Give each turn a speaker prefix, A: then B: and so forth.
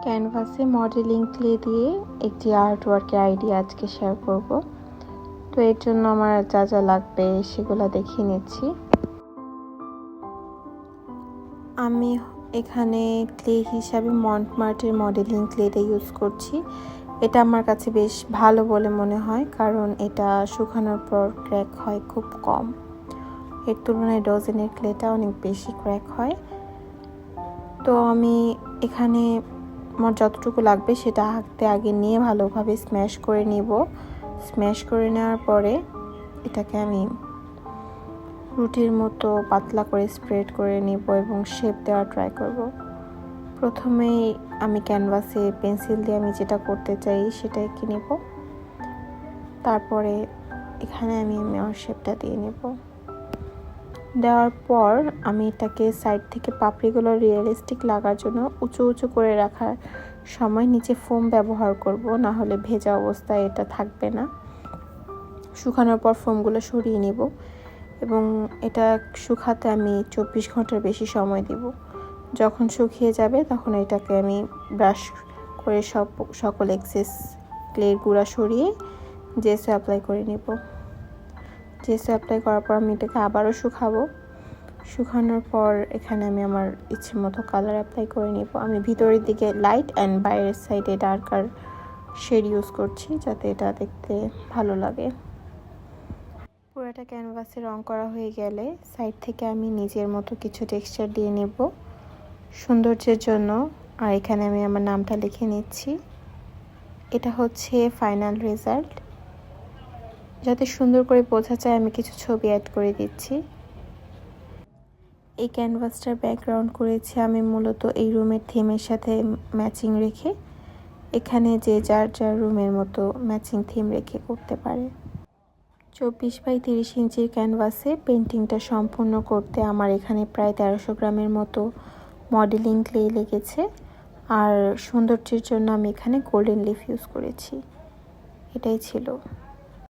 A: ক্যানভাসে modelling clay দিয়ে একটি আর্ট ওয়ার্কের আইডিয়া আজকে শেয়ার করব। তো এর জন্য আমার যা যা লাগবে সেগুলো দেখিয়ে নিচ্ছি। আমি এখানে ক্লে হিসাবে মন্টমার্টের মডেলিং ক্লেটা ইউজ করছি। এটা আমার কাছে বেশ ভালো বলে মনে হয়, কারণ এটা শুকানোর পর ক্র্যাক হয় খুব কম। এর তুলনায় ডজেনের ক্লেটা অনেক বেশি ক্র্যাক হয়। তো আমি এখানে আমার যতটুকু লাগবে সেটা হাতে আগে নিয়ে ভালোভাবে স্ম্যাশ করে নিব। স্ম্যাশ করে নেওয়ার পরে এটাকে আমি রুটির মতো পাতলা করে স্প্রেড করে নিব এবং শেপ দেওয়ার ট্রাই করব। প্রথমেই আমি ক্যানভাসে পেন্সিল দিয়ে আমি যেটা করতে চাই সেটা এঁকে নেব। তারপরে এখানে আমি আমার শেপটা দিয়ে নেব। দেওয়ার পর আমি এটাকে সাইড থেকে পাপড়িগুলো রিয়েলিস্টিক লাগার জন্য উঁচু উঁচু করে রাখার সময় নিচে ফোম ব্যবহার করব, না হলে ভেজা অবস্থায় এটা থাকবে না। শুকানোর পর ফোমগুলো সরিয়ে নেব এবং এটা শুকাতে আমি 24 ঘন্টার বেশি সময় দেব। যখন শুকিয়ে যাবে তখন এটাকে আমি ব্রাশ করে সকল এক্সেস ক্লের গুঁড়া সরিয়ে জেসো অ্যাপ্লাই করে নেব। জেসো অ্যাপ্লাই করার পর আমি এটাকে আবারও শুকাবো। শুকানোর পর এখানে আমি আমার ইচ্ছে মতো কালার অ্যাপ্লাই করে নেব। আমি ভিতরের দিকে লাইট অ্যান্ড বাইরের সাইডে ডার্কার শেড ইউজ করছি, যাতে এটা দেখতে ভালো লাগে। পুরোটা ক্যানভাসে রং করা হয়ে গেলে সাইড থেকে আমি নিজের মতো কিছু টেক্সচার দিয়ে নেব সৌন্দর্যের জন্য। আর এখানে আমি আমার নামটা লিখে নিচ্ছি। এটা হচ্ছে ফাইনাল রেজাল্ট। যাতে সুন্দর করে বোঝা যায় আমি কিছু ছবি অ্যাড করে দিচ্ছি। এই ক্যানভাসটার ব্যাকগ্রাউন্ড করেছি আমি মূলত এই রুমের থিমের সাথে ম্যাচিং রেখে। এখানে যে যার যার রুমের মতো ম্যাচিং থিম রেখে করতে পারে। 24x30 ইঞ্চির ক্যানভাসে পেন্টিংটা সম্পূর্ণ করতে আমার এখানে প্রায় 1300 গ্রামের মতো মডেলিং ক্লে লেগেছে। আর সৌন্দর্যের জন্য আমি এখানে গোল্ডেন লিফ ইউজ করেছি। এটাই ছিল।